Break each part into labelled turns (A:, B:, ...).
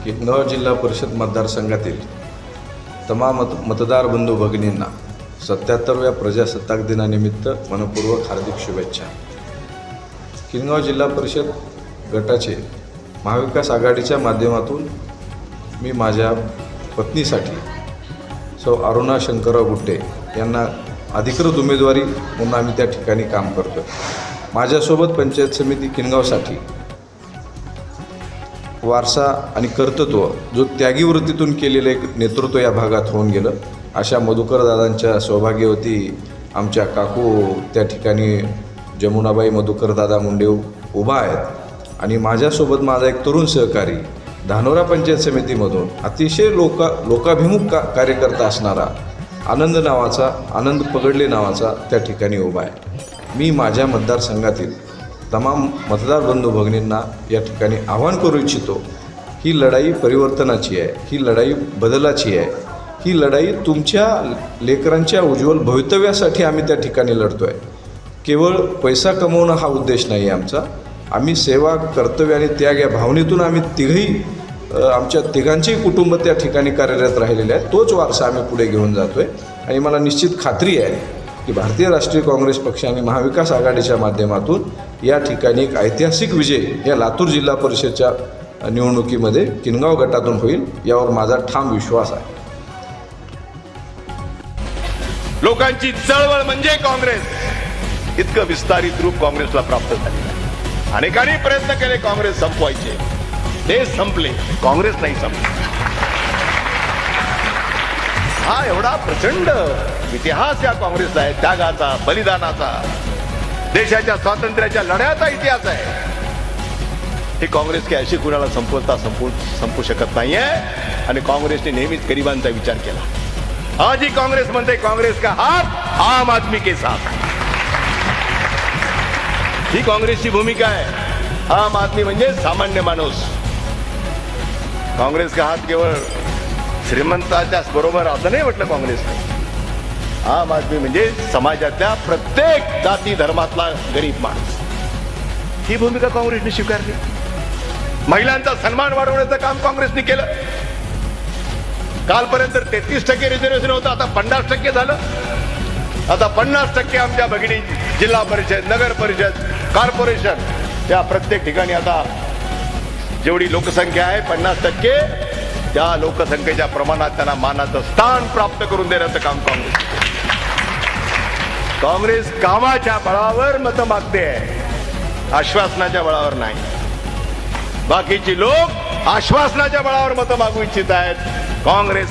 A: किनगाव जिल्हा परिषद मतदारसंघातील तमाम मतदार बंधू भगिनींना 77व्या प्रजासत्ताक दिनानिमित्त मनपूर्वक हार्दिक शुभेच्छा। किनगाव जिल्हा परिषद गटाचे महाविकास आघाडीच्या माध्यमातून मी माझ्या पत्नीसाठी सौ अरुणा शंकरराव गुट्टे यांना अधिकृत उमेदवारी म्हणून आम्ही त्या ठिकाणी काम करतो। माझ्यासोबत पंचायत समिती किनगावसाठी वारसा आणि कर्तृत्व जो त्यागी वृत्तीतून केलेलं एक नेतृत्व या भागात होऊन गेलं, अशा मधुकरदादांच्या सौभाग्यवती आमच्या काकू त्या ठिकाणी जमुनाबाई मधुकरदादा मुंडे उभा आहेत आणि माझ्यासोबत माझा एक तरुण सहकारी धानोरा पंचायत समितीमधून अतिशय लोकाभिमुख कार्यकर्ता असणारा आनंद पगडले नावाचा त्या ठिकाणी उभा आहे। मी माझ्या मतदारसंघातील तमाम मतदार बंधू भगिनींना या ठिकाणी आवाहन करू इच्छितो, ही लढाई परिवर्तनाची आहे, ही लढाई बदलाची आहे, ही लढाई तुमच्या लेकरांच्या उज्ज्वल भवितव्यासाठी आम्ही त्या ठिकाणी लढतो आहे। केवळ पैसा कमवणं हा उद्देश नाही आहे आमचा। आम्ही सेवा, कर्तव्य आणि त्याग या भावनेतून आम्ही आमच्या तिघांचेही कुटुंब त्या ठिकाणी कार्यरत राहिलेले आहेत। तोच वारसा आम्ही पुढे घेऊन जातो आहे आणि मला निश्चित खात्री आहे की भारतीय राष्ट्रीय काँग्रेस पक्ष आणि महाविकास आघाडीच्या माध्यमातून या ठिकाणी एक ऐतिहासिक विजय या लातूर जिल्हा परिषदच्या निवडणुकीमध्ये किनगाव गटातून होईल, यावर माझा ठाम विश्वास आहे।
B: लोकांची चळवळ म्हणजे काँग्रेस, इतकं विस्तारित रूप काँग्रेसला प्राप्त झालेलं आहे। अनेकांनी प्रयत्न केले काँग्रेस संपवायचे, ते संपले, काँग्रेस नाही संपले। हा एवढा प्रचंड इतिहास या काँग्रेसला आहे, त्यागाचा, बलिदानाचा, देशाच्या स्वातंत्र्याच्या लढ्याचा इतिहास आहे। ही काँग्रेस की अशी कुणाला संपू शकत नाहीये आणि काँग्रेसने नेहमीच गरिबांचा विचार केला। आज ही काँग्रेस म्हणते काँग्रेस का हात आम आदमी के साथ। ही काँग्रेसची भूमिका आहे। आम आदमी म्हणजे सामान्य माणूस। काँग्रेस का हात केवळ श्रीमंताच्या बरोबर असं नाही म्हटलं काँग्रेसने। आम आदमी म्हणजे समाजातल्या प्रत्येक जाती धर्मातला गरीब माणूस। ही भूमिका काँग्रेसने स्वीकारली। महिलांचा सन्मान वाढवण्याचं काम काँग्रेसने केलं। कालपर्यंत 33% रिझर्वेशन होतं, आता 50% झालं। आता 50% आमच्या भगिनी जिल्हा परिषद, नगर परिषद, कॉर्पोरेशन या प्रत्येक ठिकाणी आता जेवढी लोकसंख्या आहे 50% त्या लोकसंख्येच्या प्रमाणात त्यांना मानाचं स्थान प्राप्त करून देण्याचं काम काँग्रेस कामाच्या बळावर मतं मागते आहे, आश्वासनाच्या बळावर नाही। बाकीची लोक आश्वासनाच्या बळावर मतं मागू इच्छित आहेत। काँग्रेस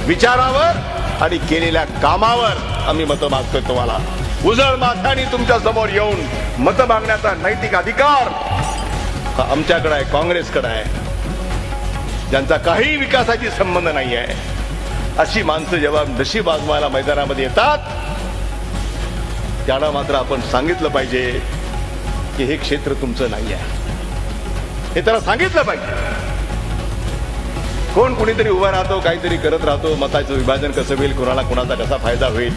B: विचारावर आणि केलेल्या कामावर आम्ही मतं मागतोय। तुम्हाला उजळ माथ्याने तुमच्या समोर येऊन मतं मागण्याचा नैतिक अधिकार आमच्याकडे आहे, काँग्रेसकडे आहे। ज्यांचा काही विकासाची संबंध नाही आहे अशी माणसं जेव्हा नशीब आजमायला मैदानामध्ये येतात, त्यांना मात्र आपण सांगितलं पाहिजे की हे क्षेत्र तुमचं नाही आहे, हे त्याला सांगितलं पाहिजे। कोण कुणीतरी उभा राहतो, काहीतरी करत राहतो, मताचं विभाजन कसं होईल, कोणाला कोणाचा कसा फायदा होईल,